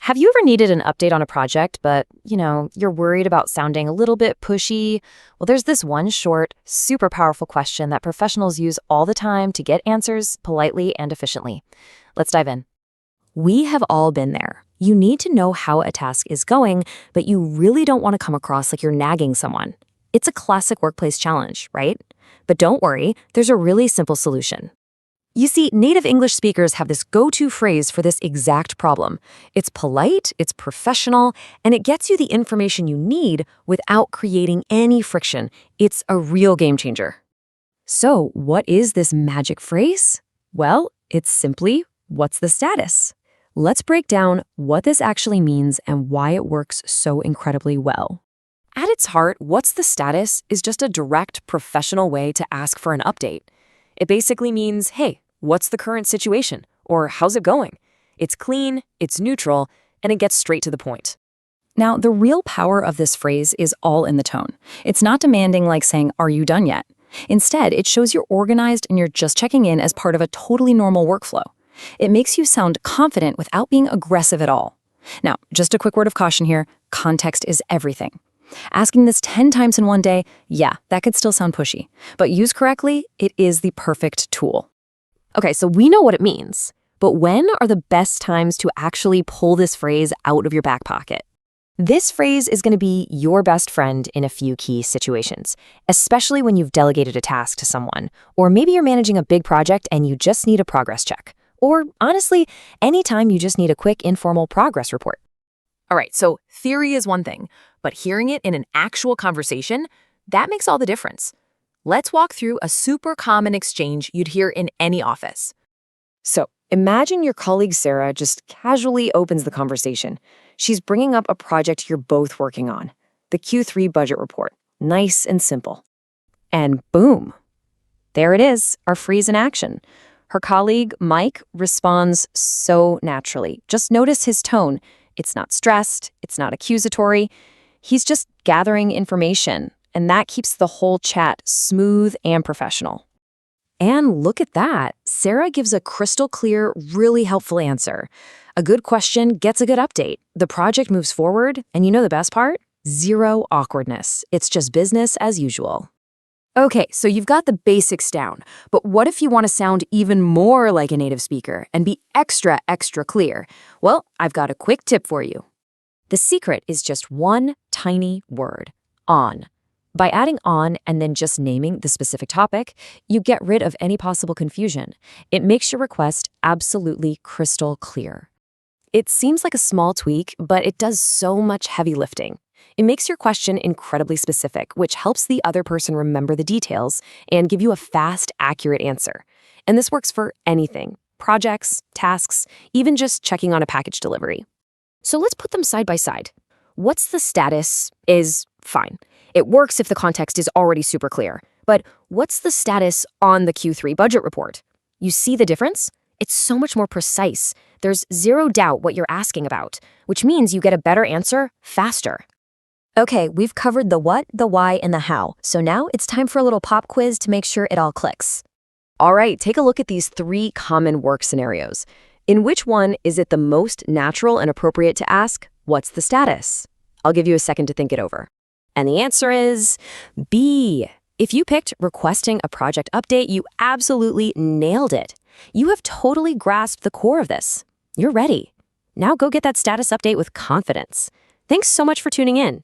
Have you ever needed an update on a project, but, you're worried about sounding a little bit pushy? Well, there's this one short, super powerful question that professionals use all the time to get answers politely and efficiently. Let's dive in. We have all been there. You need to know how a task is going, but you really don't want to come across like you're nagging someone. It's a classic workplace challenge, right? But don't worry, there's a really simple solution. You see, native English speakers have this go-to phrase for this exact problem. It's polite, it's professional, and it gets you the information you need without creating any friction. It's a real game changer. So, what is this magic phrase? Well, it's simply, what's the status? Let's break down what this actually means and why it works so incredibly well. At its heart, what's the status is just a direct, professional way to ask for an update. It basically means, hey, what's the current situation? Or how's it going? It's clean, it's neutral, and it gets straight to the point. Now, the real power of this phrase is all in the tone. It's not demanding like saying, are you done yet? Instead, it shows you're organized and you're just checking in as part of a totally normal workflow. It makes you sound confident without being aggressive at all. Now, just a quick word of caution here, context is everything. Asking this 10 times in one day, yeah, that could still sound pushy. But used correctly, it is the perfect tool. Okay, so we know what it means. But when are the best times to actually pull this phrase out of your back pocket? This phrase is going to be your best friend in a few key situations, especially when you've delegated a task to someone, or maybe you're managing a big project and you just need a progress check. Or, honestly, anytime you just need a quick informal progress report. All right, so theory is one thing, but hearing it in an actual conversation, that makes all the difference. Let's walk through a super common exchange you'd hear in any office. So, imagine your colleague Sarah just casually opens the conversation. She's bringing up a project you're both working on, the Q3 budget report. Nice and simple. And boom, there it is, our phrase in action. Her colleague, Mike, responds so naturally. Just notice his tone. It's not stressed, it's not accusatory. He's just gathering information, and that keeps the whole chat smooth and professional. And look at that. Sarah gives a crystal clear, really helpful answer. A good question gets a good update. The project moves forward, and you know the best part? Zero awkwardness. It's just business as usual. Okay, so you've got the basics down, but what if you want to sound even more like a native speaker and be extra clear? Well, I've got a quick tip for you. The secret is just one tiny word, on. By adding on and then just naming the specific topic, you get rid of any possible confusion. It makes your request absolutely crystal clear. It seems like a small tweak, but it does so much heavy lifting. It makes your question incredibly specific, which helps the other person remember the details and give you a fast, accurate answer. And this works for anything, projects, tasks, even just checking on a package delivery. So let's put them side by side. What's the status is fine. It works if the context is already super clear. But what's the status on the Q3 budget report? You see the difference? It's so much more precise. There's zero doubt what you're asking about, which means you get a better answer faster. Okay, we've covered the what, the why, and the how. So now it's time for a little pop quiz to make sure it all clicks. All right, take a look at these 3 common work scenarios. In which one is it the most natural and appropriate to ask, what's the status? I'll give you a second to think it over. And the answer is B. If you picked requesting a project update, you absolutely nailed it. You have totally grasped the core of this. You're ready. Now go get that status update with confidence. Thanks so much for tuning in.